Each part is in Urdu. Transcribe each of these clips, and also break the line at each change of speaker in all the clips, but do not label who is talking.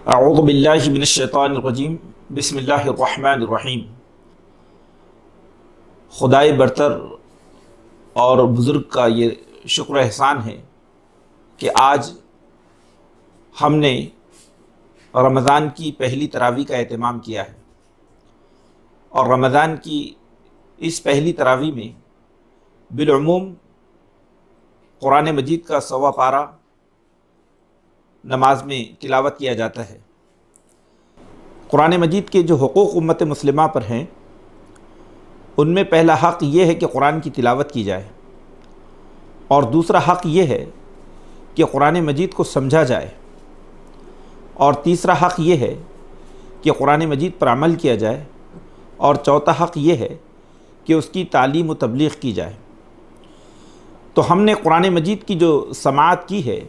اعوذ باللہ من الشیطان الرجیم بسم اللہ الرحمن الرحیم۔ خدائے برتر اور بزرگ کا یہ شکر احسان ہے کہ آج ہم نے رمضان کی پہلی تراویح کا اہتمام کیا ہے، اور رمضان کی اس پہلی تراویح میں بالعموم قرآن مجید کا 100واں پارہ نماز میں تلاوت کیا جاتا ہے۔ قرآن مجید کے جو حقوق امت مسلمہ پر ہیں، ان میں پہلا حق یہ ہے کہ قرآن کی تلاوت کی جائے، اور دوسرا حق یہ ہے کہ قرآن مجید کو سمجھا جائے، اور تیسرا حق یہ ہے کہ قرآن مجید پر عمل کیا جائے، اور چوتھا حق یہ ہے کہ اس کی تعلیم و تبلیغ کی جائے۔ تو ہم نے قرآن مجید کی جو سماعت کی ہے،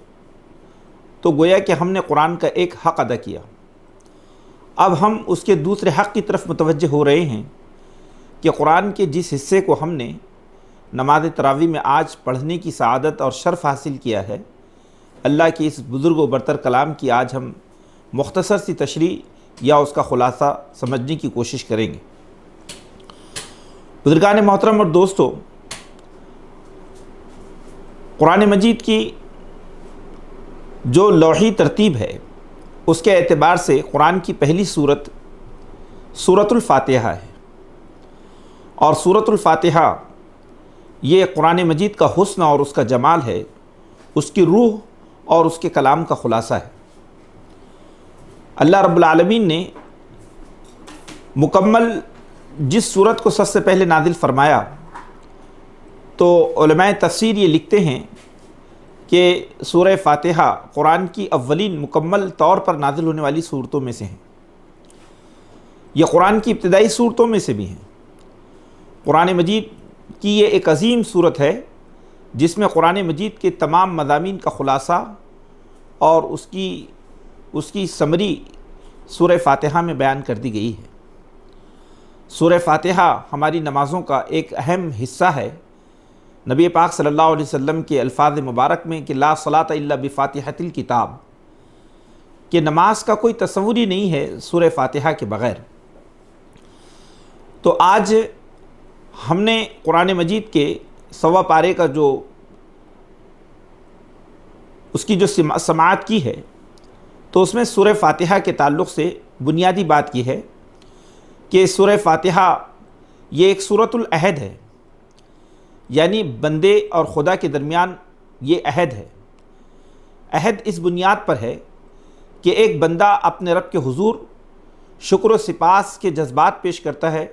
تو گویا کہ ہم نے قرآن کا ایک حق ادا کیا۔ اب ہم اس کے دوسرے حق کی طرف متوجہ ہو رہے ہیں کہ قرآن کے جس حصے کو ہم نے نماز تراویح میں آج پڑھنے کی سعادت اور شرف حاصل کیا ہے، اللہ کے اس بزرگ و برتر کلام کی آج ہم مختصر سی تشریح یا اس کا خلاصہ سمجھنے کی کوشش کریں گے۔ بزرگان محترم اور دوستو، قرآن مجید کی جو لوحی ترتیب ہے، اس کے اعتبار سے قرآن کی پہلی سورت سورۃ الفاتحہ ہے، اور سورۃ الفاتحہ یہ قرآن مجید کا حسن اور اس کا جمال ہے، اس کی روح اور اس کے کلام کا خلاصہ ہے۔ اللہ رب العالمین نے مکمل جس سورت کو سب سے پہلے نازل فرمایا، تو علماء تفسیر یہ لکھتے ہیں کہ سورہ فاتحہ قرآن کی اولین مکمل طور پر نازل ہونے والی صورتوں میں سے ہیں، یہ قرآن کی ابتدائی صورتوں میں سے بھی ہیں۔ قرآن مجید کی یہ ایک عظیم صورت ہے جس میں قرآن مجید کے تمام مضامین کا خلاصہ اور اس کی سمری سورہ فاتحہ میں بیان کر دی گئی ہے۔ سورہ فاتحہ ہماری نمازوں کا ایک اہم حصہ ہے۔ نبی پاک صلی اللہ علیہ وسلم کے الفاظ مبارک میں کہ لا صلاۃ الا بفاتحۃ الکتاب، کہ نماز کا کوئی تصور ہی نہیں ہے سورہ فاتحہ کے بغیر۔ تو آج ہم نے قرآن مجید کے 100واں پارے کا اس کی جو سماعت کی ہے، تو اس میں سورہ فاتحہ کے تعلق سے بنیادی بات کی ہے کہ سورہ فاتحہ یہ ایک سورۃ العہد ہے، یعنی بندے اور خدا کے درمیان یہ عہد ہے۔ عہد اس بنیاد پر ہے کہ ایک بندہ اپنے رب کے حضور شکر و سپاس کے جذبات پیش کرتا ہے،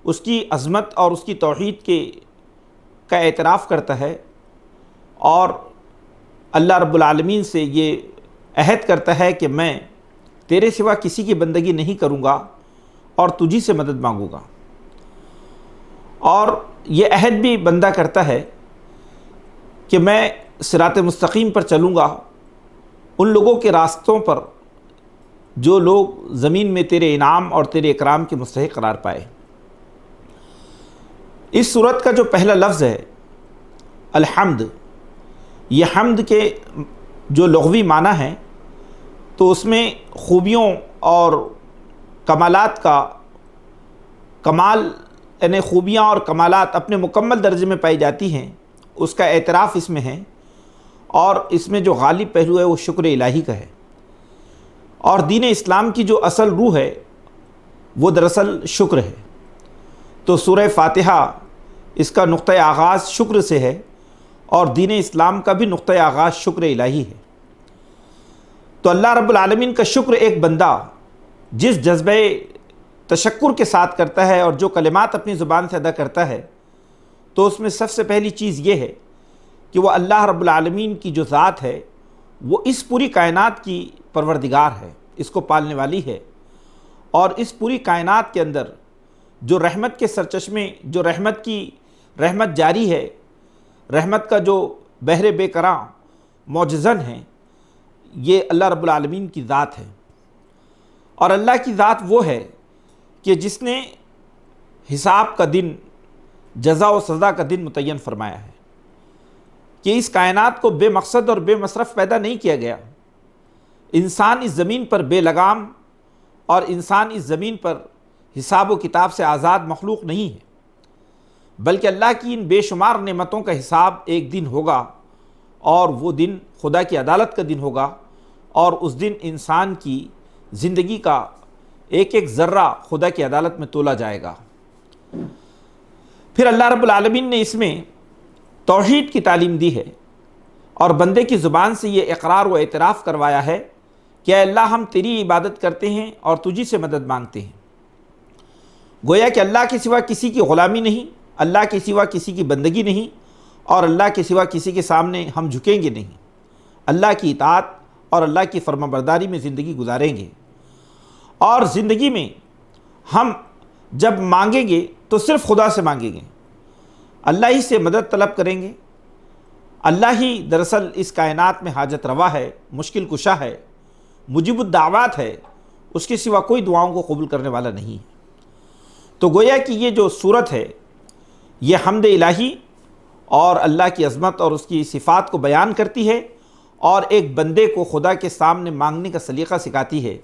اس کی عظمت اور اس کی توحید کا اعتراف کرتا ہے، اور اللہ رب العالمین سے یہ عہد کرتا ہے کہ میں تیرے سوا کسی کی بندگی نہیں کروں گا اور تجھی سے مدد مانگوں گا۔ اور یہ عہد بھی بندہ کرتا ہے کہ میں صراط مستقیم پر چلوں گا، ان لوگوں کے راستوں پر جو لوگ زمین میں تیرے انعام اور تیرے اکرام کے مستحق قرار پائے۔ اس سورت کا جو پہلا لفظ ہے الحمد، یہ حمد کے جو لغوی معنی ہے، تو اس میں خوبیوں اور کمالات کا کمال، یعنی خوبیاں اور کمالات اپنے مکمل درجے میں پائی جاتی ہیں، اس کا اعتراف اس میں ہے، اور اس میں جو غالب پہلو ہے وہ شکر الہی کا ہے۔ اور دین اسلام کی جو اصل روح ہے وہ دراصل شکر ہے۔ تو سورہ فاتحہ اس کا نقطہ آغاز شکر سے ہے، اور دین اسلام کا بھی نقطہ آغاز شکر الہی ہے۔ تو اللہ رب العالمین کا شکر ایک بندہ جس جذبہ تشکر کے ساتھ کرتا ہے اور جو کلمات اپنی زبان سے ادا کرتا ہے، تو اس میں سب سے پہلی چیز یہ ہے کہ وہ اللہ رب العالمین کی جو ذات ہے وہ اس پوری کائنات کی پروردگار ہے، اس کو پالنے والی ہے، اور اس پوری کائنات کے اندر جو رحمت کے سرچشمے، جو رحمت جاری ہے، رحمت کا جو بحر بے کراں موجزن ہیں، یہ اللہ رب العالمین کی ذات ہے۔ اور اللہ کی ذات وہ ہے کہ جس نے حساب کا دن، جزا و سزا کا دن متعین فرمایا ہے، کہ اس کائنات کو بے مقصد اور بے مصرف پیدا نہیں کیا گیا۔ انسان اس زمین پر بے لگام اور انسان اس زمین پر حساب و کتاب سے آزاد مخلوق نہیں ہے، بلکہ اللہ کی ان بے شمار نعمتوں کا حساب ایک دن ہوگا، اور وہ دن خدا کی عدالت کا دن ہوگا، اور اس دن انسان کی زندگی کا ایک ایک ذرہ خدا کی عدالت میں تولا جائے گا۔ پھر اللہ رب العالمین نے اس میں توحید کی تعلیم دی ہے، اور بندے کی زبان سے یہ اقرار و اعتراف کروایا ہے کہ اے اللہ ہم تیری عبادت کرتے ہیں اور تجھی سے مدد مانگتے ہیں۔ گویا کہ اللہ کے سوا کسی کی غلامی نہیں، اللہ کے سوا کسی کی بندگی نہیں، اور اللہ کے سوا کسی کے سامنے ہم جھکیں گے نہیں، اللہ کی اطاعت اور اللہ کی فرما برداری میں زندگی گزاریں گے، اور زندگی میں ہم جب مانگیں گے تو صرف خدا سے مانگیں گے، اللہ ہی سے مدد طلب کریں گے۔ اللہ ہی دراصل اس کائنات میں حاجت روا ہے، مشکل کشا ہے، مجیب الدعوات ہے، اس کے سوا کوئی دعاؤں کو قبول کرنے والا نہیں ہے۔ تو گویا کہ یہ جو صورت ہے یہ حمد الہی اور اللہ کی عظمت اور اس کی صفات کو بیان کرتی ہے، اور ایک بندے کو خدا کے سامنے مانگنے کا سلیقہ سکھاتی ہے،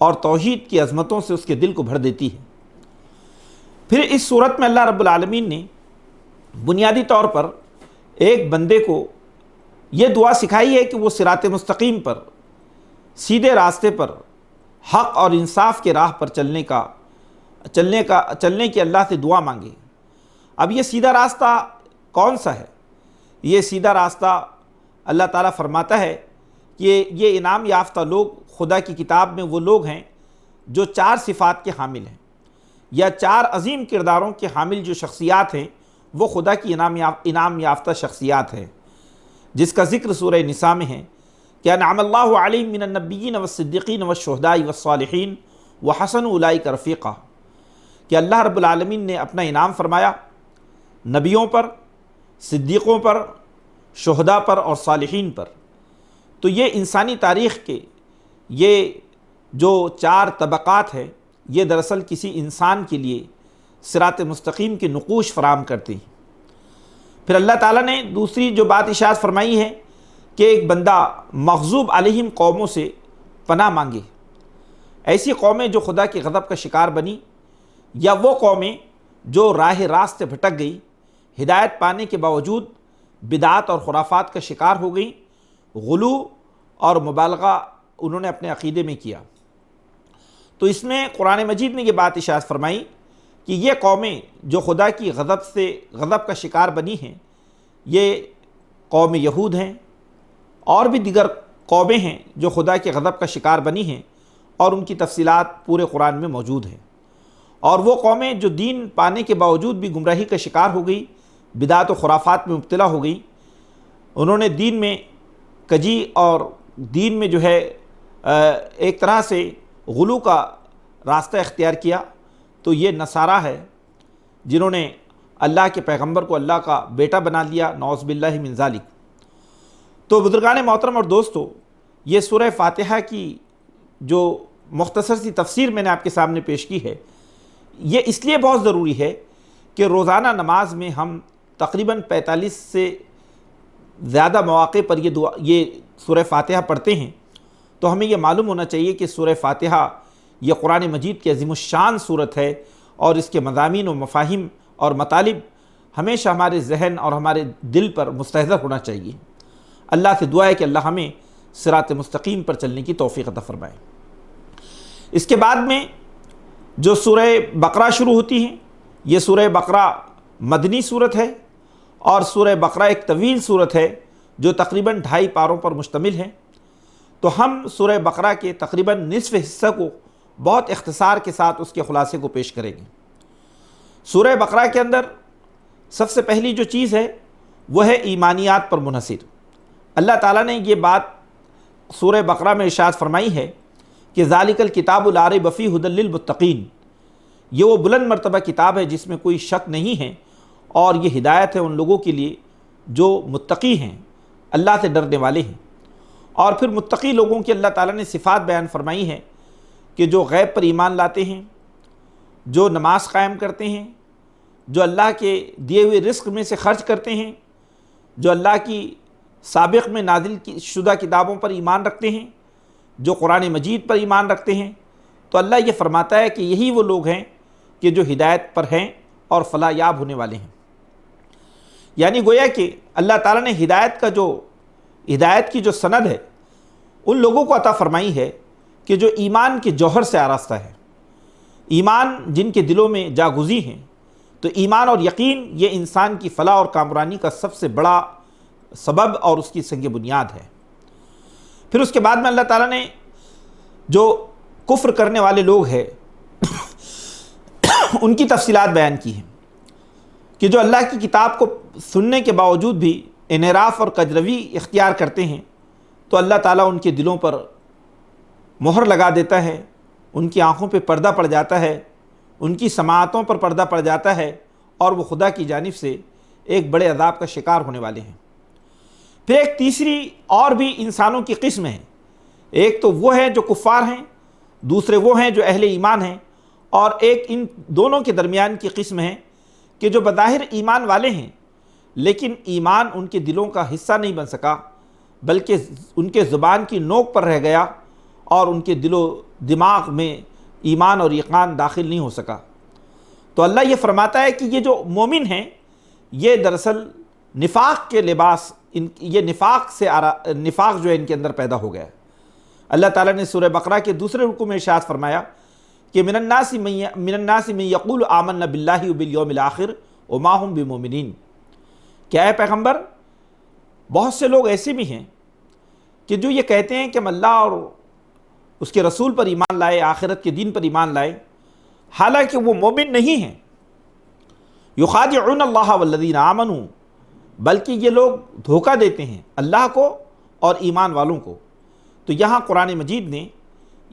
اور توحید کی عظمتوں سے اس کے دل کو بھر دیتی ہے۔ پھر اس صورت میں اللہ رب العالمین نے بنیادی طور پر ایک بندے کو یہ دعا سکھائی ہے کہ وہ صراط مستقیم پر، سیدھے راستے پر، حق اور انصاف کے راہ پر چلنے کی اللہ سے دعا مانگے۔ اب یہ سیدھا راستہ کون سا ہے؟ یہ سیدھا راستہ اللہ تعالیٰ فرماتا ہے کہ یہ انعام یافتہ لوگ خدا کی کتاب میں وہ لوگ ہیں جو 4 صفات کے حامل ہیں، یا 4 عظیم کرداروں کے حامل جو شخصیات ہیں وہ خدا کی انعام یافتہ شخصیات ہیں، جس کا ذکر سورہ نساء میں ہے کہ انعم اللہ علیہم من النبیین والصدیقین والشہداء والصالحین وحسن اولئک رفیقا، کہ اللہ رب العالمین نے اپنا انعام فرمایا نبیوں پر، صدیقوں پر، شہداء پر اور صالحین پر۔ تو یہ انسانی تاریخ کے یہ جو 4 طبقات ہیں یہ دراصل کسی انسان کے لیے صراط مستقیم کے نقوش فراہم کرتے ہیں۔ پھر اللہ تعالیٰ نے دوسری جو بات ارشاد فرمائی ہے کہ ایک بندہ مغضوب علیہم قوموں سے پناہ مانگے، ایسی قومیں جو خدا کے غضب کا شکار بنی، یا وہ قومیں جو راہ راست سے بھٹک گئی، ہدایت پانے کے باوجود بدعات اور خرافات کا شکار ہو گئیں، غلو اور مبالغہ انہوں نے اپنے عقیدے میں کیا۔ تو اس میں قرآن مجید نے یہ بات ارشاد فرمائی کہ یہ قومیں جو خدا کی غضب کا شکار بنی ہیں، یہ قوم یہود ہیں، اور بھی دیگر قومیں ہیں جو خدا کے غضب کا شکار بنی ہیں، اور ان کی تفصیلات پورے قرآن میں موجود ہیں۔ اور وہ قومیں جو دین پانے کے باوجود بھی گمراہی کا شکار ہو گئی، بدعات و خرافات میں مبتلا ہو گئی، انہوں نے دین میں کجی اور دین میں جو ہے ایک طرح سے غلو کا راستہ اختیار کیا، تو یہ نصارہ ہے جنہوں نے اللہ کے پیغمبر کو اللہ کا بیٹا بنا لیا، نعوذ باللہ من ذالک۔ تو بزرگان محترم اور دوستو، یہ سورہ فاتحہ کی جو مختصر سی تفسیر میں نے آپ کے سامنے پیش کی ہے، یہ اس لیے بہت ضروری ہے کہ روزانہ نماز میں ہم تقریباً 45 سے زیادہ مواقع پر یہ سورہ فاتحہ پڑھتے ہیں، تو ہمیں یہ معلوم ہونا چاہیے کہ سورہ فاتحہ یہ قرآن مجید کی عظیم الشان صورت ہے، اور اس کے مضامین و مفاہیم اور مطالب ہمیشہ ہمارے ذہن اور ہمارے دل پر مستحضر ہونا چاہیے۔ اللہ سے دعا ہے کہ اللہ ہمیں صراط مستقیم پر چلنے کی توفیق عطا فرمائے۔ اس کے بعد میں جو سورہ بقرہ شروع ہوتی ہیں، یہ سورہ بقرہ مدنی صورت ہے، اور سورہ بقرہ ایک طویل صورت ہے جو تقریباً 2.5 پاروں پر مشتمل ہے۔ تو ہم سورہ بقرہ کے تقریباً نصف حصہ کو بہت اختصار کے ساتھ اس کے خلاصے کو پیش کریں گے۔ سورہ بقرہ کے اندر سب سے پہلی جو چیز ہے وہ ہے ایمانیات پر منحصر۔ اللہ تعالیٰ نے یہ بات سورہ بقرہ میں ارشاد فرمائی ہے کہ ذالک الکتاب لا ریب فیہ ھدی للمتقین، یہ وہ بلند مرتبہ کتاب ہے جس میں کوئی شک نہیں ہے، اور یہ ہدایت ہے ان لوگوں کے لیے جو متقی ہیں، اللہ سے ڈرنے والے ہیں۔ اور پھر متقی لوگوں کی اللہ تعالیٰ نے صفات بیان فرمائی ہے کہ جو غیب پر ایمان لاتے ہیں، جو نماز قائم کرتے ہیں، جو اللہ کے دیے ہوئے رزق میں سے خرچ کرتے ہیں، جو اللہ کی سابق میں نازل شدہ کتابوں پر ایمان رکھتے ہیں، جو قرآن مجید پر ایمان رکھتے ہیں، تو اللہ یہ فرماتا ہے کہ یہی وہ لوگ ہیں کہ جو ہدایت پر ہیں اور فلاح یاب ہونے والے ہیں۔ یعنی گویا کہ اللہ تعالیٰ نے ہدایت کی جو سند ہے ان لوگوں کو عطا فرمائی ہے کہ جو ایمان کے جوہر سے آراستہ ہے، ایمان جن کے دلوں میں جاگزی ہیں۔ تو ایمان اور یقین یہ انسان کی فلاح اور کامرانی کا سب سے بڑا سبب اور اس کی سنگ بنیاد ہے۔ پھر اس کے بعد میں اللہ تعالیٰ نے جو کفر کرنے والے لوگ ہیں ان کی تفصیلات بیان کی ہیں کہ جو اللہ کی کتاب کو سننے کے باوجود بھی انحراف اور کجروی اختیار کرتے ہیں، تو اللہ تعالیٰ ان کے دلوں پر مہر لگا دیتا ہے، ان کی آنکھوں پہ پردہ پڑ جاتا ہے، ان کی سماعتوں پر پردہ پڑ جاتا ہے، اور وہ خدا کی جانب سے ایک بڑے عذاب کا شکار ہونے والے ہیں۔ پھر ایک تیسری اور بھی انسانوں کی قسم ہے، ایک تو وہ ہیں جو کفار ہیں، دوسرے وہ ہیں جو اہل ایمان ہیں، اور ایک ان دونوں کے درمیان کی قسم ہے کہ جو بظاہر ایمان والے ہیں لیکن ایمان ان کے دلوں کا حصہ نہیں بن سکا، بلکہ ان کے زبان کی نوک پر رہ گیا اور ان کے دل و دماغ میں ایمان اور یقین داخل نہیں ہو سکا۔ تو اللہ یہ فرماتا ہے کہ یہ جو مومن ہیں یہ دراصل نفاق کے لباس، یہ نفاق جو ہے ان کے اندر پیدا ہو گیا ہے۔ اللہ تعالیٰ نے سورہ بقرہ کے دوسرے رکوع میں ارشاد فرمایا کہ من الناس من یقول آمنا باللہ وبالیوم الآخر وما ہم بمؤمنین۔ کیا ہے پیغمبر، بہت سے لوگ ایسے بھی ہیں کہ جو یہ کہتے ہیں کہ ہم اللہ اور اس کے رسول پر ایمان لائے، آخرت کے دین پر ایمان لائے، حالانکہ وہ مومن نہیں ہیں۔ یخادعون اللہ والذین آمنوا، بلکہ یہ لوگ دھوکہ دیتے ہیں اللہ کو اور ایمان والوں کو۔ تو یہاں قرآن مجید نے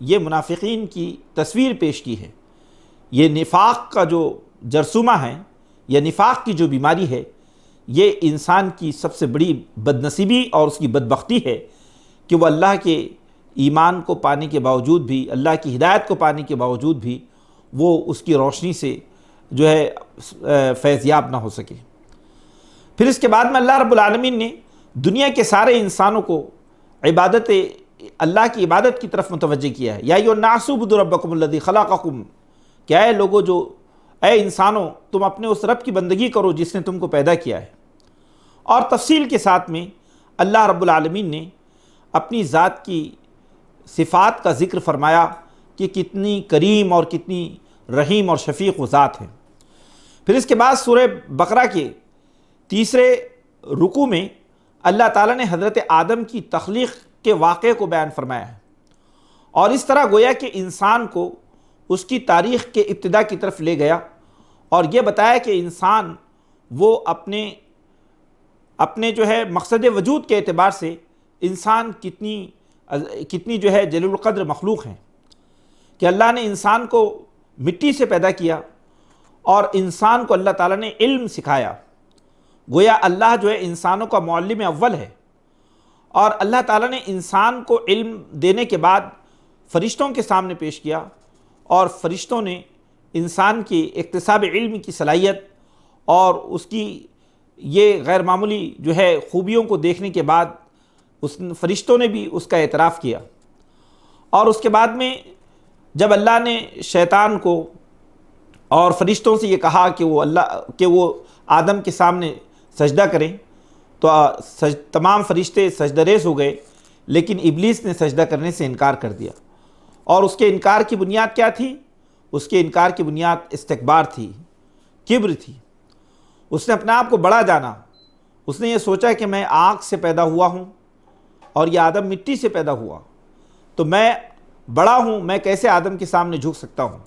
یہ منافقین کی تصویر پیش کی ہے۔ یہ نفاق کا جو جرثومہ ہے یا نفاق کی جو بیماری ہے، یہ انسان کی سب سے بڑی بدنصیبی اور اس کی بدبختی ہے کہ وہ اللہ کے ایمان کو پانے کے باوجود بھی، اللہ کی ہدایت کو پانے کے باوجود بھی وہ اس کی روشنی سے جو ہے فیضیاب نہ ہو سکے۔ پھر اس کے بعد میں اللہ رب العالمین نے دنیا کے سارے انسانوں کو اللہ کی عبادت کی طرف متوجہ کیا ہے۔ یا ایھا الناس اعبدوا ربکم الذی خلقکم، کیا ہے لوگو، جو اے انسانوں تم اپنے اس رب کی بندگی کرو جس نے تم کو پیدا کیا ہے۔ اور تفصیل کے ساتھ میں اللہ رب العالمین نے اپنی ذات کی صفات کا ذکر فرمایا کہ کتنی کریم اور کتنی رحیم اور شفیق وہ ذات ہے۔ پھر اس کے بعد سورہ بقرہ کے تیسرے رکوع میں اللہ تعالیٰ نے حضرت آدم کی تخلیق کے واقعے کو بیان فرمایا ہے، اور اس طرح گویا کہ انسان کو اس کی تاریخ کے ابتدا کی طرف لے گیا اور یہ بتایا کہ انسان وہ اپنے جو ہے مقصد وجود کے اعتبار سے انسان کتنی جو ہے جلیل القدر مخلوق ہیں، کہ اللہ نے انسان کو مٹی سے پیدا کیا اور انسان کو اللہ تعالیٰ نے علم سکھایا۔ گویا اللہ جو ہے انسانوں کا معلم اول ہے، اور اللہ تعالیٰ نے انسان کو علم دینے کے بعد فرشتوں کے سامنے پیش کیا، اور فرشتوں نے انسان کی اکتساب علم کی صلاحیت اور اس کی یہ غیر معمولی جو ہے خوبیوں کو دیکھنے کے بعد فرشتوں نے بھی اس کا اعتراف کیا۔ اور اس کے بعد میں جب اللہ نے شیطان کو اور فرشتوں سے یہ کہا کہ وہ آدم کے سامنے سجدہ کریں، تو تمام فرشتے سجدہ ریز ہو گئے، لیکن ابلیس نے سجدہ کرنے سے انکار کر دیا۔ اور اس کے انکار کی بنیاد کیا تھی؟ اس کے انکار کی بنیاد استکبار تھی، کبر تھی۔ اس نے اپنے آپ کو بڑا جانا، اس نے یہ سوچا کہ میں آگ سے پیدا ہوا ہوں اور یہ آدم مٹی سے پیدا ہوا، تو میں بڑا ہوں، میں کیسے آدم کے سامنے جھک سکتا ہوں۔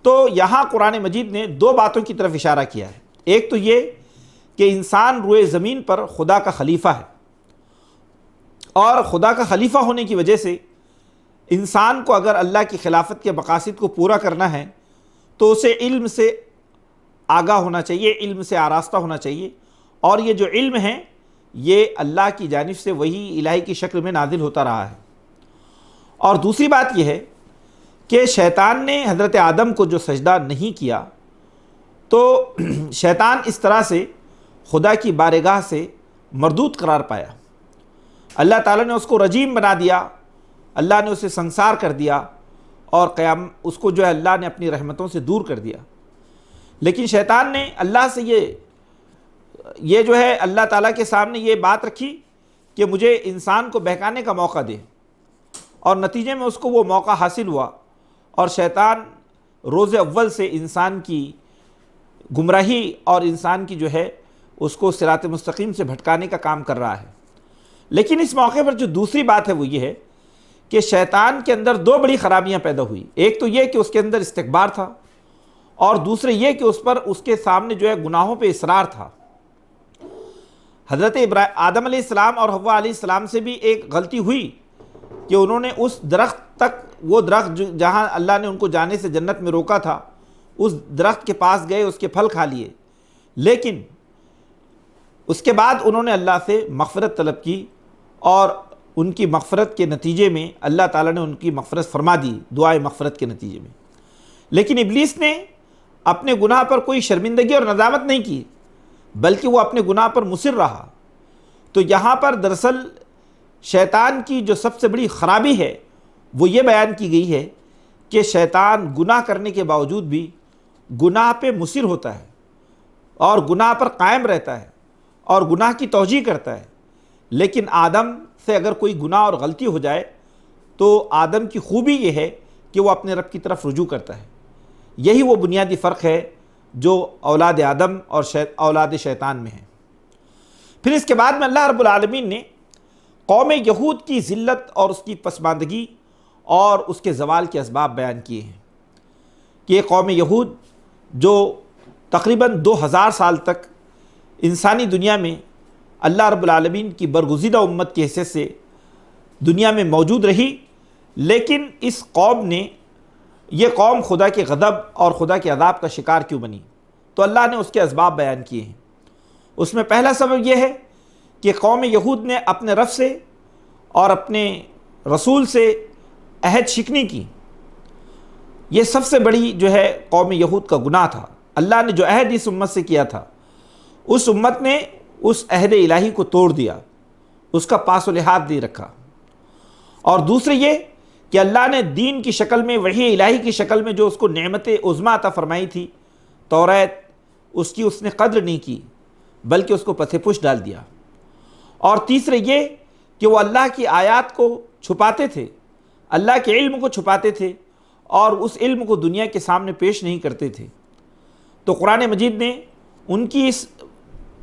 تو یہاں قرآن مجید نے دو باتوں کی طرف اشارہ کیا ہے۔ ایک تو یہ کہ انسان روئے زمین پر خدا کا خلیفہ ہے، اور خدا کا خلیفہ ہونے کی وجہ سے انسان کو اگر اللہ کی خلافت کے مقاصد کو پورا کرنا ہے تو اسے علم سے آگاہ ہونا چاہیے، علم سے آراستہ ہونا چاہیے، اور یہ جو علم ہے یہ اللہ کی جانب سے وحی الہی کی شکل میں نازل ہوتا رہا ہے۔ اور دوسری بات یہ ہے کہ شیطان نے حضرت آدم کو جو سجدہ نہیں کیا، تو شیطان اس طرح سے خدا کی بارگاہ سے مردود قرار پایا۔ اللہ تعالیٰ نے اس کو رجیم بنا دیا، اللہ نے اسے سنسار کر دیا اور اس کو جو ہے اللہ نے اپنی رحمتوں سے دور کر دیا۔ لیکن شیطان نے اللہ سے یہ جو ہے اللہ تعالیٰ کے سامنے یہ بات رکھی کہ مجھے انسان کو بہکانے کا موقع دے، اور نتیجے میں اس کو وہ موقع حاصل ہوا، اور شیطان روز اول سے انسان کی گمراہی اور انسان کی جو ہے اس کو صراط مستقیم سے بھٹکانے کا کام کر رہا ہے۔ لیکن اس موقع پر جو دوسری بات ہے وہ یہ ہے کہ شیطان کے اندر دو بڑی خرابیاں پیدا ہوئی۔ ایک تو یہ کہ اس کے اندر استکبار تھا، اور دوسرے یہ کہ اس کے سامنے جو ہے گناہوں پہ اصرار تھا۔ حضرت آدم علیہ السلام اور حوا علیہ السلام سے بھی ایک غلطی ہوئی کہ انہوں نے اس درخت تک، وہ درخت جہاں اللہ نے ان کو جانے سے جنت میں روکا تھا، اس درخت کے پاس گئے، اس کے پھل کھا لیے، لیکن اس کے بعد انہوں نے اللہ سے مغفرت طلب کی، اور ان کی مغفرت کے نتیجے میں اللہ تعالیٰ نے ان کی مغفرت فرما دی دعائے مغفرت کے نتیجے میں۔ لیکن ابلیس نے اپنے گناہ پر کوئی شرمندگی اور ندامت نہیں کی، بلکہ وہ اپنے گناہ پر مصر رہا۔ تو یہاں پر دراصل شیطان کی جو سب سے بڑی خرابی ہے وہ یہ بیان کی گئی ہے کہ شیطان گناہ کرنے کے باوجود بھی گناہ پہ مصر ہوتا ہے، اور گناہ پر قائم رہتا ہے، اور گناہ کی توجیہ کرتا ہے۔ لیکن آدم سے اگر کوئی گناہ اور غلطی ہو جائے تو آدم کی خوبی یہ ہے کہ وہ اپنے رب کی طرف رجوع کرتا ہے۔ یہی وہ بنیادی فرق ہے جو اولاد آدم اور اولاد شیطان میں ہے۔ پھر اس کے بعد میں اللہ رب العالمین نے قوم یہود کی ذلت اور اس کی پسماندگی اور اس کے زوال کے اسباب بیان کیے ہیں کہ یہ قوم یہود جو تقریباً 2000 سال تک انسانی دنیا میں اللہ رب العالمین کی برگزیدہ امت کی حیثیت سے دنیا میں موجود رہی، لیکن اس قوم نے، یہ قوم خدا کے غضب اور خدا کے عذاب کا شکار کیوں بنی؟ تو اللہ نے اس کے اسباب بیان کیے ہیں۔ اس میں پہلا سبب یہ ہے کہ قوم یہود نے اپنے رب سے اور اپنے رسول سے عہد شکنی کی۔ یہ سب سے بڑی جو ہے قوم یہود کا گناہ تھا۔ اللہ نے جو عہد اس امت سے کیا تھا، اس امت نے اس عہد الہی کو توڑ دیا، اس کا پاس و لحاظ نہیں رکھا۔ اور دوسرے یہ کہ اللہ نے دین کی شکل میں، وحی الہی کی شکل میں جو اس کو نعمت عظمیٰ عطا فرمائی تھی، توریت، اس کی اس نے قدر نہیں کی، بلکہ اس کو پس پش ڈال دیا۔ اور تیسرے یہ کہ وہ اللہ کی آیات کو چھپاتے تھے، اللہ کے علم کو چھپاتے تھے، اور اس علم کو دنیا کے سامنے پیش نہیں کرتے تھے۔ تو قرآن مجید نے ان کی اس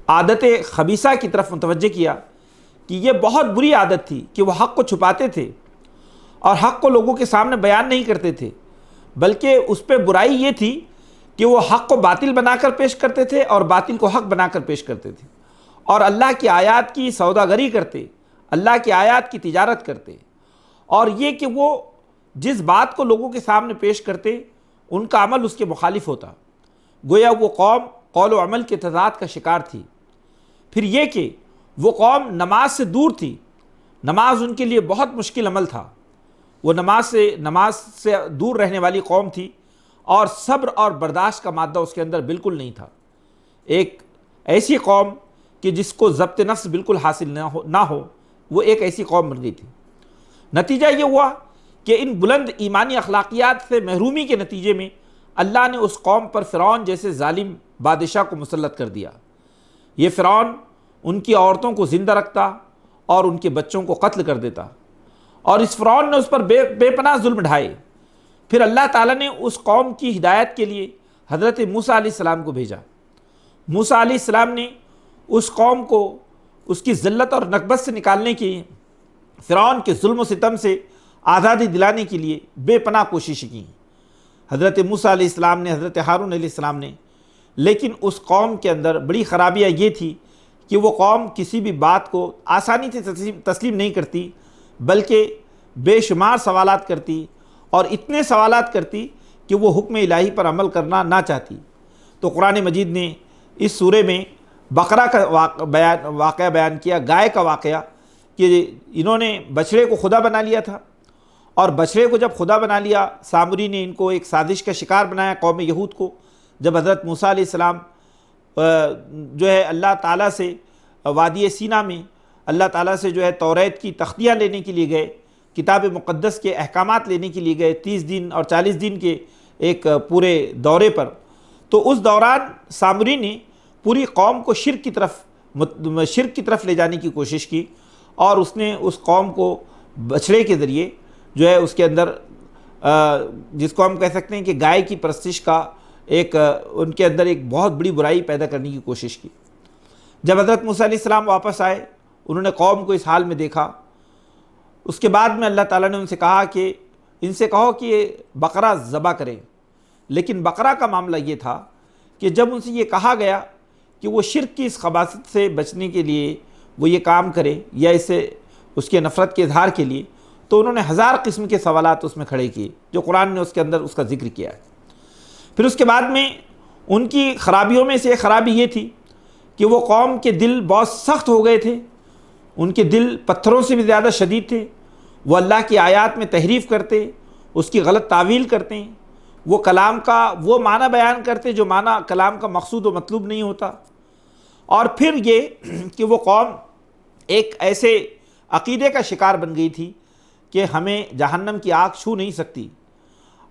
عادت خبیثہ کی طرف متوجہ کیا کہ یہ بہت بری عادت تھی کہ وہ حق کو چھپاتے تھے اور حق کو لوگوں کے سامنے بیان نہیں کرتے تھے، بلکہ اس پہ برائی یہ تھی کہ وہ حق کو باطل بنا کر پیش کرتے تھے اور باطل کو حق بنا کر پیش کرتے تھے، اور اللہ کی آیات کی سوداگری کرتے، اللہ کی آیات کی تجارت کرتے، اور یہ کہ وہ جس بات کو لوگوں کے سامنے پیش کرتے ان کا عمل اس کے مخالف ہوتا، گویا وہ قوم قول و عمل کے تضاد کا شکار تھی۔ پھر یہ کہ وہ قوم نماز سے دور تھی، نماز ان کے لیے بہت مشکل عمل تھا، وہ نماز سے دور رہنے والی قوم تھی، اور صبر اور برداشت کا مادہ اس کے اندر بالکل نہیں تھا۔ ایک ایسی قوم کہ جس کو ضبط نفس بالکل حاصل نہ ہو، وہ ایک ایسی قوم بن گئی تھی۔ نتیجہ یہ ہوا کہ ان بلند ایمانی اخلاقیات سے محرومی کے نتیجے میں اللہ نے اس قوم پر فرعون جیسے ظالم بادشاہ کو مسلط کر دیا۔ یہ فرعون ان کی عورتوں کو زندہ رکھتا اور ان کے بچوں کو قتل کر دیتا، اور اس فرعون نے اس پر بے پناہ ظلم ڈھائے۔ پھر اللہ تعالیٰ نے اس قوم کی ہدایت کے لیے حضرت موسیٰ علیہ السلام کو بھیجا۔ موسیٰ علیہ السلام نے اس قوم کو اس کی ذلت اور نکبت سے نکالنے کی، فرعون کے ظلم و ستم سے آزادی دلانے کے لیے بے پناہ کوششیں کی، حضرت موسیٰ علیہ السلام نے، حضرت ہارون علیہ السلام نے۔ لیکن اس قوم کے اندر بڑی خرابیاں یہ تھی کہ وہ قوم کسی بھی بات کو آسانی سے تسلیم نہیں کرتی، بلکہ بے شمار سوالات کرتی، اور اتنے سوالات کرتی کہ وہ حکم الہی پر عمل کرنا نہ چاہتی۔ تو قرآن مجید نے اس سورے میں بقرہ کا واقعہ بیان کیا، گائے کا واقعہ، کہ انہوں نے بچڑے کو خدا بنا لیا تھا، اور بچڑے کو جب خدا بنا لیا، سامری نے ان کو ایک سازش کا شکار بنایا قوم یہود کو۔ جب حضرت موسیٰ علیہ السلام جو ہے اللہ تعالیٰ سے وادی سینا میں اللہ تعالیٰ سے جو ہے توریت کی تختیاں لینے کے لیے گئے، کتاب مقدس کے احکامات لینے کے لیے گئے 30 دن اور 40 دن کے ایک پورے دورے پر، تو اس دوران سامری نے پوری قوم کو شرک کی طرف لے جانے کی کوشش کی، اور اس نے اس قوم کو بچھڑے کے ذریعے جو ہے اس کے اندر جس کو ہم کہہ سکتے ہیں کہ گائے کی پرستش کا ایک ان کے اندر ایک بہت بڑی برائی پیدا کرنے کی کوشش کی۔ جب حضرت موسیٰ علیہ السلام واپس آئے، انہوں نے قوم کو اس حال میں دیکھا، اس کے بعد میں اللہ تعالیٰ نے ان سے کہا کہ ان سے کہو کہ یہ بقرہ ذبح کریں۔ لیکن بقرہ کا معاملہ یہ تھا کہ جب ان سے یہ کہا گیا کہ وہ شرک کی اس خباثت سے بچنے کے لیے وہ یہ کام کرے یا اسے اس کے نفرت کے اظہار کے لیے، تو انہوں نے 1000 قسم کے سوالات اس میں کھڑے کیے جو قرآن نے اس کے اندر اس کا ذکر کیا ہے۔ پھر اس کے بعد میں ان کی خرابیوں میں سے ایک خرابی یہ تھی کہ وہ قوم کے دل بہت سخت ہو گئے تھے، ان کے دل پتھروں سے بھی زیادہ شدید تھے، وہ اللہ کی آیات میں تحریف کرتے، اس کی غلط تعویل کرتے، وہ کلام کا وہ معنی بیان کرتے جو معنی کلام کا مقصود و مطلوب نہیں ہوتا، اور پھر یہ کہ وہ قوم ایک ایسے عقیدے کا شکار بن گئی تھی کہ ہمیں جہنم کی آگ چھو نہیں سکتی،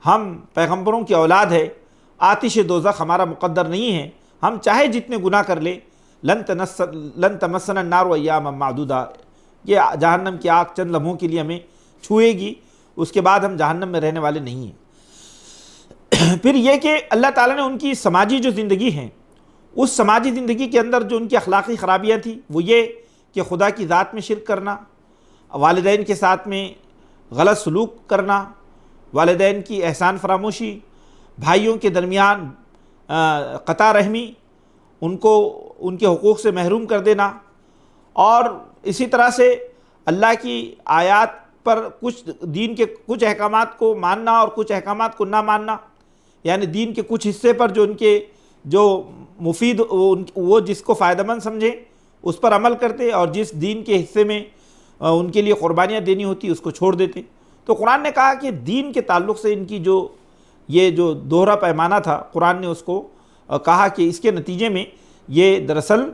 ہم پیغمبروں کی اولاد ہے، آتش دوزخ ہمارا مقدر نہیں ہے، ہم چاہے جتنے گناہ کر لیں لن تمسنا النار ایاما معدودہ، یہ جہنم کی آگ چند لمحوں کے لیے ہمیں چھوئے گی، اس کے بعد ہم جہنم میں رہنے والے نہیں ہیں۔ پھر یہ کہ اللہ تعالیٰ نے ان کی سماجی جو زندگی ہے، اس سماجی زندگی کے اندر جو ان کی اخلاقی خرابیاں تھیں وہ یہ کہ خدا کی ذات میں شرک کرنا، والدین کے ساتھ میں غلط سلوک کرنا، والدین کی احسان فراموشی، بھائیوں کے درمیان قطع رحمی، ان کو ان کے حقوق سے محروم کر دینا، اور اسی طرح سے اللہ کی آیات پر کچھ دین کے کچھ احکامات کو ماننا اور کچھ احکامات کو نہ ماننا، یعنی دین کے کچھ حصے پر جو ان کے جو مفید وہ جس کو فائدہ مند سمجھیں اس پر عمل کرتے، اور جس دین کے حصے میں ان کے لیے قربانیاں دینی ہوتی اس کو چھوڑ دیتے۔ تو قرآن نے کہا کہ دین کے تعلق سے ان کی یہ جو دوہرا پیمانہ تھا، قرآن نے اس کو کہا کہ اس کے نتیجے میں یہ دراصل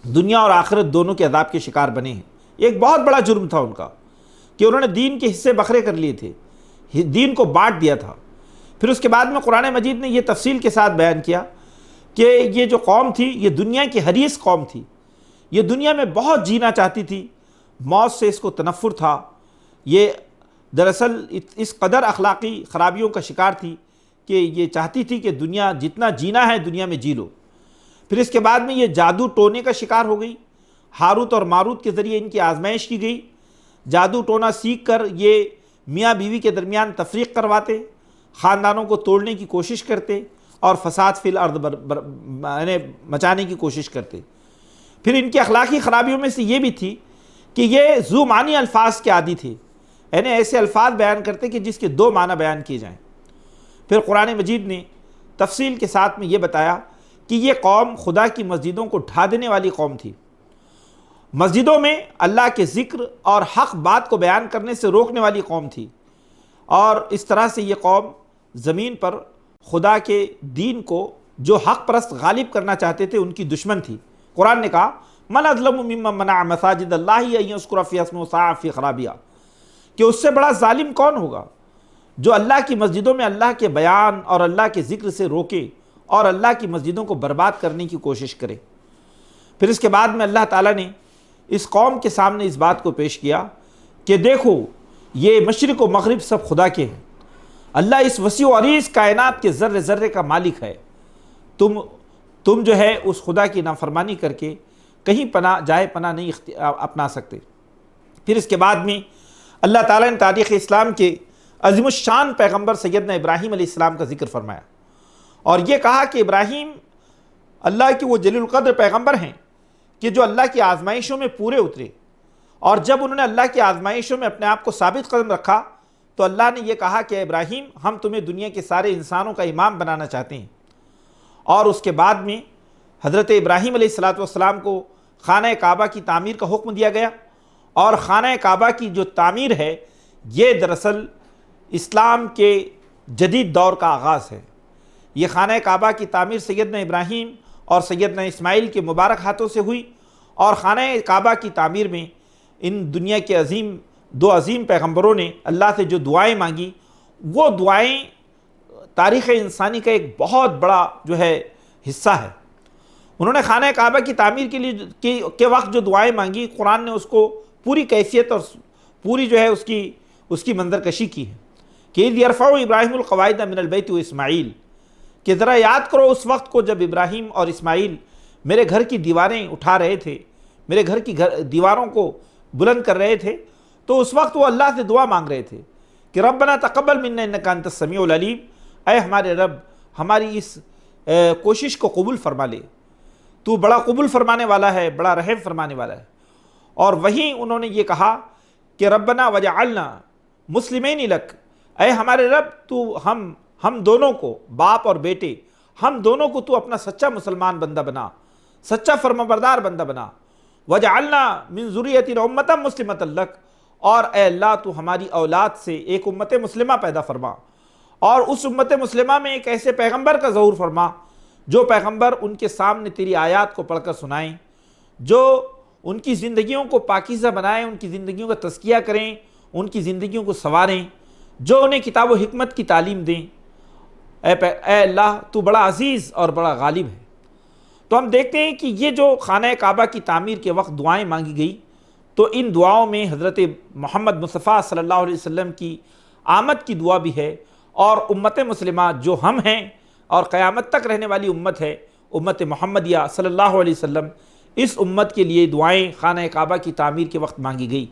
دنیا اور آخرت دونوں کے عذاب کے شکار بنے ہیں۔ ایک بہت بڑا جرم تھا ان کا کہ انہوں نے دین کے حصے بکھرے کر لیے تھے، دین کو بانٹ دیا تھا۔ پھر اس کے بعد میں قرآن مجید نے یہ تفصیل کے ساتھ بیان کیا کہ یہ جو قوم تھی یہ دنیا کی حریص قوم تھی، یہ دنیا میں بہت جینا چاہتی تھی، موت سے اس کو تنفر تھا، یہ دراصل اس قدر اخلاقی خرابیوں کا شکار تھی کہ یہ چاہتی تھی کہ دنیا جتنا جینا ہے دنیا میں جی لو۔ پھر اس کے بعد میں یہ جادو ٹونے کا شکار ہو گئی، ہاروت اور ماروت کے ذریعے ان کی آزمائش کی گئی، جادو ٹونا سیکھ کر یہ میاں بیوی کے درمیان تفریق کرواتے، خاندانوں کو توڑنے کی کوشش کرتے اور فساد فی الارض مچانے کی کوشش کرتے۔ پھر ان کی اخلاقی خرابیوں میں سے یہ بھی تھی کہ یہ ذو معنی الفاظ کے عادی تھے، یعنی ایسے الفاظ بیان کرتے کہ جس کے 2 معنی بیان کیے جائیں۔ پھر قرآن مجید نے تفصیل کے ساتھ میں یہ بتایا کہ یہ قوم خدا کی مسجدوں کو ڈھا دینے والی قوم تھی، مسجدوں میں اللہ کے ذکر اور حق بات کو بیان کرنے سے روکنے والی قوم تھی، اور اس طرح سے یہ قوم زمین پر خدا کے دین کو جو حق پرست غالب کرنا چاہتے تھے ان کی دشمن تھی۔ قرآن نے کہا من اظلم ممن منع مساجد اللہ ان یذکر فیہا اسمہ وسعی فی خرابہا، کہ اس سے بڑا ظالم کون ہوگا جو اللہ کی مسجدوں میں اللہ کے بیان اور اللہ کے ذکر سے روکے اور اللہ کی مسجدوں کو برباد کرنے کی کوشش کرے۔ پھر اس کے بعد میں اللہ تعالیٰ نے اس قوم کے سامنے اس بات کو پیش کیا کہ دیکھو یہ مشرق و مغرب سب خدا کے ہیں، اللہ اس وسیع و عریض کائنات کے ذرے ذرے کا مالک ہے، تم جو ہے اس خدا کی نافرمانی کر کے کہیں جائے پناہ نہیں اپنا سکتے۔ پھر اس کے بعد میں اللہ تعالیٰ نے تاریخ اسلام کے عظیم الشان پیغمبر سیدنا ابراہیم علیہ السلام کا ذکر فرمایا، اور یہ کہا کہ ابراہیم اللہ کے وہ جلیل القدر پیغمبر ہیں کہ جو اللہ کی آزمائشوں میں پورے اترے، اور جب انہوں نے اللہ کی آزمائشوں میں اپنے آپ کو ثابت قدم رکھا تو اللہ نے یہ کہا کہ ابراہیم ہم تمہیں دنیا کے سارے انسانوں کا امام بنانا چاہتے ہیں۔ اور اس کے بعد میں حضرت ابراہیم علیہ السلام کو خانہ کعبہ کی تعمیر کا حکم دیا گیا، اور خانہ کعبہ کی جو تعمیر ہے یہ دراصل اسلام کے جدید دور کا آغاز ہے۔ یہ خانہ کعبہ کی تعمیر سیدنا ابراہیم اور سیدنا اسماعیل کے مبارک ہاتھوں سے ہوئی، اور خانہ کعبہ کی تعمیر میں ان دنیا کے عظیم دو عظیم پیغمبروں نے اللہ سے جو دعائیں مانگی، وہ دعائیں تاریخ انسانی کا ایک بہت بڑا جو ہے حصہ ہے۔ انہوں نے خانہ کعبہ کی تعمیر کے لیے کے وقت جو دعائیں مانگی، قرآن نے اس کو پوری کیفیت اور پوری جو ہے اس کی منظر کشی کی ہے کہ اذ یرفع ابراہیم القواعد من البیت و اسماعیل، کہ ذرا یاد کرو اس وقت کو جب ابراہیم اور اسماعیل میرے گھر کی دیواریں اٹھا رہے تھے، میرے گھر کی دیواروں کو بلند کر رہے تھے، تو اس وقت وہ اللہ سے دعا مانگ رہے تھے کہ ربنا تقبل منا انک انت السمیع العلیم، اے ہمارے رب ہماری اس کوشش کو قبول فرما لے، تو بڑا قبول فرمانے والا ہے، بڑا رحم فرمانے والا ہے۔ اور وہیں انہوں نے یہ کہا کہ ربنا وجعلنا مسلمین لک، اے ہمارے رب تو ہم دونوں کو، باپ اور بیٹے، ہم دونوں کو تو اپنا سچا مسلمان بندہ بنا، سچا فرمانبردار بندہ بنا۔ وجعلنا من ذریتنا امۃ مسلمۃ لک، اور اے اللہ تو ہماری اولاد سے ایک امت مسلمہ پیدا فرما، اور اس امت مسلمہ میں ایک ایسے پیغمبر کا ظہور فرما جو پیغمبر ان کے سامنے تیری آیات کو پڑھ کر سنائیں، جو ان کی زندگیوں کو پاکیزہ بنائیں، ان کی زندگیوں کا تزکیہ کریں، ان کی زندگیوں کو سنواریں، جو انہیں کتاب و حکمت کی تعلیم دیں۔ اے اللہ تو بڑا عزیز اور بڑا غالب ہے۔ تو ہم دیکھتے ہیں کہ یہ جو خانہ کعبہ کی تعمیر کے وقت دعائیں مانگی گئی، تو ان دعاؤں میں حضرت محمد مصطفیٰ صلی اللہ علیہ وسلم کی آمد کی دعا بھی ہے، اور امت مسلمہ جو ہم ہیں اور قیامت تک رہنے والی امت ہے، امت محمدیہ صلی اللہ علیہ وسلم، اس امت کے لیے دعائیں خانہ کعبہ کی تعمیر کے وقت مانگی گئی۔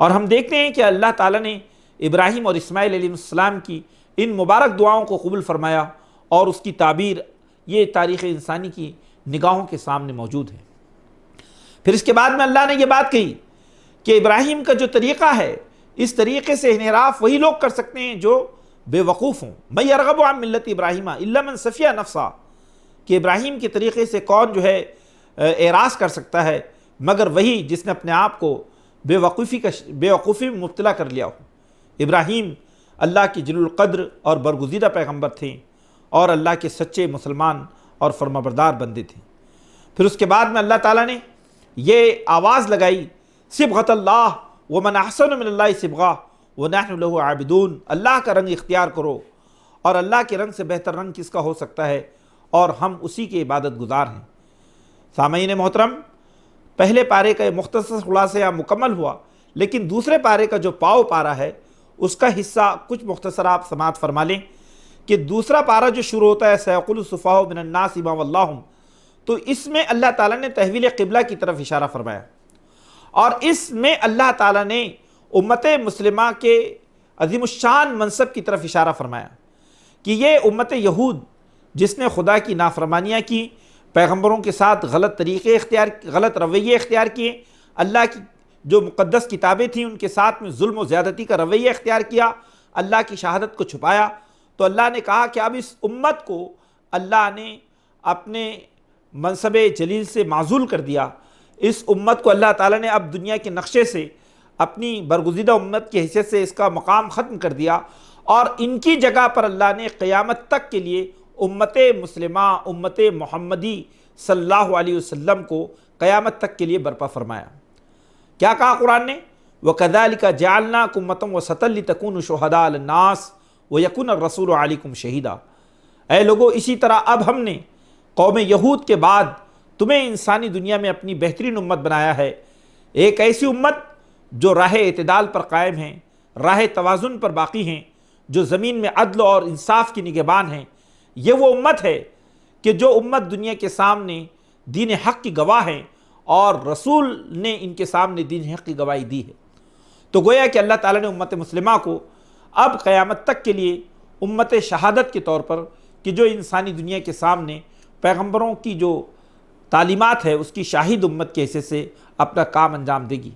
اور ہم دیکھتے ہیں کہ اللہ تعالیٰ نے ابراہیم اور اسماعیل علیہ السلام کی ان مبارک دعاؤں کو قبول فرمایا، اور اس کی تعبیر یہ تاریخ انسانی کی نگاہوں کے سامنے موجود ہے۔ پھر اس کے بعد میں اللہ نے یہ بات کہی کہ ابراہیم کا جو طریقہ ہے، اس طریقے سے انحراف وہی لوگ کر سکتے ہیں جو بے وقوف ہوں۔ من یرغب عن ملت ابراہیم الا من صفی نفسہ، کہ ابراہیم کے طریقے سے کون جو ہے اعراض کر سکتا ہے مگر وہی جس نے اپنے آپ کو بے وقوفی میں مبتلا کر لیا ہو۔ ابراہیم اللہ کی جلیل القدر اور برگزیدہ پیغمبر تھے، اور اللہ کے سچے مسلمان اور فرمانبردار بندے تھے۔ پھر اس کے بعد میں اللہ تعالیٰ نے یہ آواز لگائی، صبغۃ اللہ ومن احسن من اللہ صبغہ ونحن لہ عابدون، اللہ کا رنگ اختیار کرو، اور اللہ کے رنگ سے بہتر رنگ کس کا ہو سکتا ہے، اور ہم اسی کے عبادت گزار ہیں۔ سامعین محترم، پہلے پارے کا یہ مختصر خلاصہ یہاں مکمل ہوا، لیکن دوسرے پارے کا جو پاؤ پارا ہے اس کا حصہ کچھ مختصر آپ سماعت فرما لیں کہ دوسرا پارا جو شروع ہوتا ہے سیقول السفہاء من الناس ما ولاھم، تو اس میں اللہ تعالیٰ نے تحویل قبلہ کی طرف اشارہ فرمایا، اور اس میں اللہ تعالیٰ نے امت مسلمہ کے عظیم الشان منصب کی طرف اشارہ فرمایا کہ یہ امت یہود جس نے خدا کی نافرمانیاں کی، پیغمبروں کے ساتھ غلط رویے اختیار کیے، اللہ کی جو مقدس کتابیں تھیں ان کے ساتھ میں ظلم و زیادتی کا رویہ اختیار کیا، اللہ کی شہادت کو چھپایا، تو اللہ نے کہا کہ اب اس امت کو اللہ نے اپنے منصب جلیل سے معزول کر دیا۔ اس امت کو اللہ تعالیٰ نے اب دنیا کے نقشے سے اپنی برگزیدہ امت کی حیثیت سے اس کا مقام ختم کر دیا، اور ان کی جگہ پر اللہ نے قیامت تک کے لیے امت مسلمہ، امت محمدی صلی اللہ علیہ وسلم کو قیامت تک کے لیے برپا فرمایا۔ کیا کہا قرآن نے؟ وَكَذَلِكَ جَعَلْنَاكُمْ أُمَّةً وَسَطًا لِتَكُونُوا شُهَدَاءَ عَلَى النَّاسِ وَيَكُونَ الرَّسُولُ عَلَيْكُمْ شَهِيدًا۔ اے لوگو، اسی طرح اب ہم نے قوم یہود کے بعد تمہیں انسانی دنیا میں اپنی بہترین امت بنایا ہے، ایک ایسی امت جو راہ اعتدال پر قائم ہیں، راہ توازن پر باقی ہیں، جو زمین میں عدل اور انصاف کی نگہبان ہیں۔ یہ وہ امت ہے کہ جو امت دنیا کے سامنے دین حق کی گواہ ہیں، اور رسول نے ان کے سامنے دین حق کی گواہی دی ہے۔ تو گویا کہ اللہ تعالیٰ نے امت مسلمہ کو اب قیامت تک کے لیے امت شہادت کے طور پر، کہ جو انسانی دنیا کے سامنے پیغمبروں کی جو تعلیمات ہے اس کی شاہد امت کے حیثیت سے اپنا کام انجام دے گی۔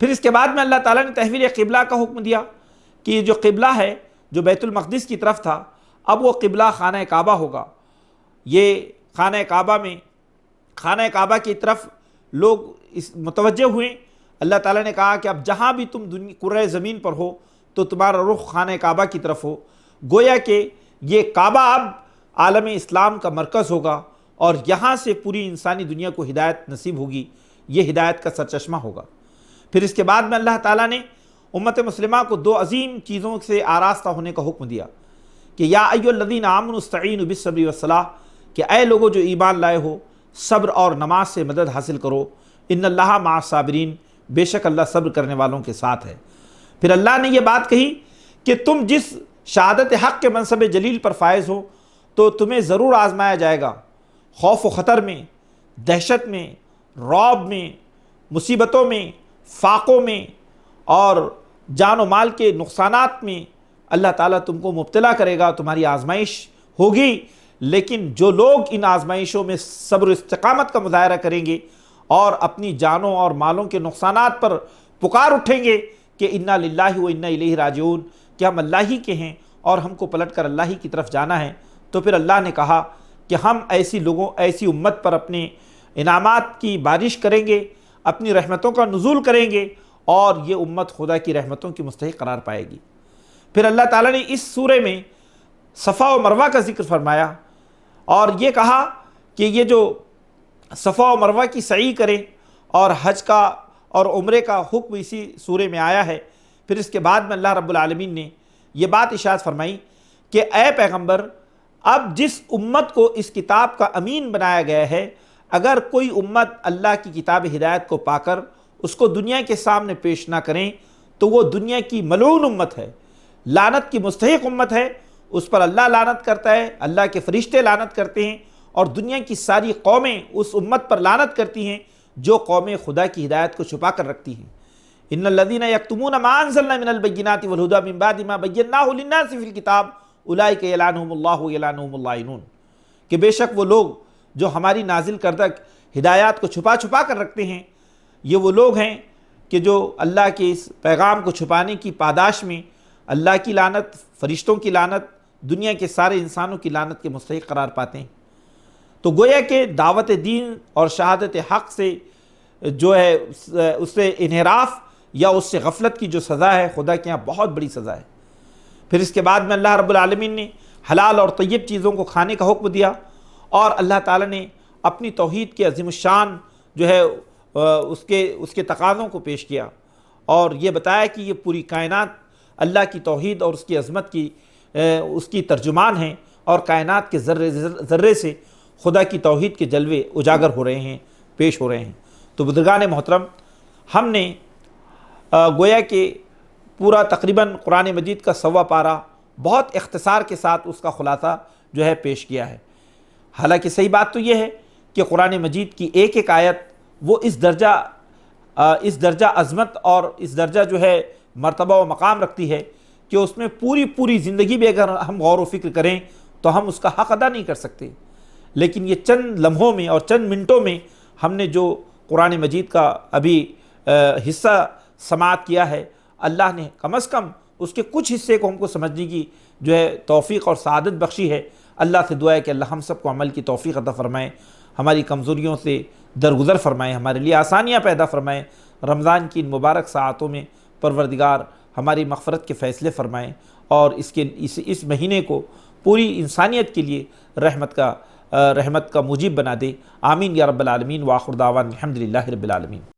پھر اس کے بعد میں اللہ تعالیٰ نے تحویل قبلہ کا حکم دیا کہ یہ جو قبلہ ہے جو بیت المقدس کی طرف تھا، اب وہ قبلہ خانہ کعبہ ہوگا۔ یہ خانہ کعبہ کی طرف لوگ متوجہ ہوئے۔ اللہ تعالیٰ نے کہا کہ اب جہاں بھی تم کرۂ زمین پر ہو تو تمہارا رخ خانہ کعبہ کی طرف ہو، گویا کہ یہ کعبہ اب عالم اسلام کا مرکز ہوگا، اور یہاں سے پوری انسانی دنیا کو ہدایت نصیب ہوگی، یہ ہدایت کا سرچشمہ ہوگا۔ پھر اس کے بعد میں اللہ تعالیٰ نے امت مسلمہ کو دو عظیم چیزوں سے آراستہ ہونے کا حکم دیا کہ یا ایھا الذین آمنوا استعینوا بالصبر والصلاۃ، کہ اے لوگو جو ایمان لائے ہو صبر اور نماز سے مدد حاصل کرو، ان اللہ مع الصابرین، بے شک اللہ صبر کرنے والوں کے ساتھ ہے۔ پھر اللہ نے یہ بات کہی کہ تم جس شہادت حق کے منصب جلیل پر فائز ہو تو تمہیں ضرور آزمایا جائے گا، خوف و خطر میں، دہشت میں، رعب میں، مصیبتوں میں، فاقوں میں اور جان و مال کے نقصانات میں اللہ تعالیٰ تم کو مبتلا کرے گا، تمہاری آزمائش ہوگی۔ لیکن جو لوگ ان آزمائشوں میں صبر و استقامت کا مظاہرہ کریں گے اور اپنی جانوں اور مالوں کے نقصانات پر پکار اٹھیں گے کہ انا للہ و انا الیہ راجعون، کہ ہم اللہ ہی کے ہیں اور ہم کو پلٹ کر اللہ ہی کی طرف جانا ہے، تو پھر اللہ نے کہا کہ ہم ایسی امت پر اپنے انعامات کی بارش کریں گے، اپنی رحمتوں کا نزول کریں گے اور یہ امت خدا کی رحمتوں کی مستحق قرار پائے گی۔ پھر اللہ تعالیٰ نے اس سورہ میں صفا و مروہ کا ذکر فرمایا اور یہ کہا کہ یہ جو صفا و مروہ کی سعی کرے، اور حج کا اور عمرے کا حکم اسی سورہ میں آیا ہے۔ پھر اس کے بعد میں اللہ رب العالمین نے یہ بات ارشاد فرمائی کہ اے پیغمبر، اب جس امت کو اس کتاب کا امین بنایا گیا ہے، اگر کوئی امت اللہ کی کتاب ہدایت کو پا کر اس کو دنیا کے سامنے پیش نہ کریں تو وہ دنیا کی ملعون امت ہے، لعنت کی مستحق امت ہے، اس پر اللہ لعنت کرتا ہے، اللہ کے فرشتے لعنت کرتے ہیں اور دنیا کی ساری قومیں اس امت پر لعنت کرتی ہیں جو قومیں خدا کی ہدایت کو چھپا کر رکھتی ہیں۔ ان الذین یکتمون ما انزلنا من البینات والہدی من بعد ما بیناہ للناس فی الکتاب اولئک یلعنہم اللہ ویلعنہم اللاعنون، کہ بے شک وہ لوگ جو ہماری نازل کردہ ہدایات کو چھپا کر رکھتے ہیں، یہ وہ لوگ ہیں کہ جو اللہ کے اس پیغام کو چھپانے کی پاداش میں اللہ کی لعنت، فرشتوں کی لعنت، دنیا کے سارے انسانوں کی لعنت کے مستحق قرار پاتے ہیں۔ تو گویا کہ دعوت دین اور شہادت حق سے جو ہے اس سے انحراف یا اس سے غفلت کی جو سزا ہے خدا کے یہاں بہت بڑی سزا ہے۔ پھر اس کے بعد میں اللہ رب العالمین نے حلال اور طیب چیزوں کو کھانے کا حکم دیا اور اللہ تعالیٰ نے اپنی توحید کے عظیم الشان جو ہے اس کے تقاضوں کو پیش کیا اور یہ بتایا کہ یہ پوری کائنات اللہ کی توحید اور اس کی عظمت کی اس کی ترجمان ہیں اور کائنات کے ذرے ذرے سے خدا کی توحید کے جلوے اجاگر ہو رہے ہیں، پیش ہو رہے ہیں۔ تو بزرگان محترم، ہم نے گویا کہ پورا تقریباً قرآن مجید کا 1.25 پارہ بہت اختصار کے ساتھ اس کا خلاصہ جو ہے پیش کیا ہے۔ حالانکہ صحیح بات تو یہ ہے کہ قرآن مجید کی ایک ایک آیت وہ اس درجہ عظمت اور اس درجہ جو ہے مرتبہ و مقام رکھتی ہے کہ اس میں پوری زندگی بھی اگر ہم غور و فکر کریں تو ہم اس کا حق ادا نہیں کر سکتے۔ لیکن یہ چند لمحوں میں اور چند منٹوں میں ہم نے جو قرآن مجید کا ابھی حصہ سماعت کیا ہے، اللہ نے کم از کم اس کے کچھ حصے کو ہم کو سمجھنے کی جو ہے توفیق اور سعادت بخشی ہے۔ اللہ سے دعا ہے کہ اللہ ہم سب کو عمل کی توفیق عطا فرمائے، ہماری کمزوریوں سے درگزر فرمائے، ہمارے لیے آسانیاں پیدا فرمائے۔ رمضان کی ان مبارک ساعتوں میں پروردگار ہماری مغفرت کے فیصلے فرمائیں اور اس مہینے کو پوری انسانیت کے لیے رحمت کا موجب بنا دے۔ آمین یا رب العالمین، وآخر دعوانا الحمدللہ رب العالمین۔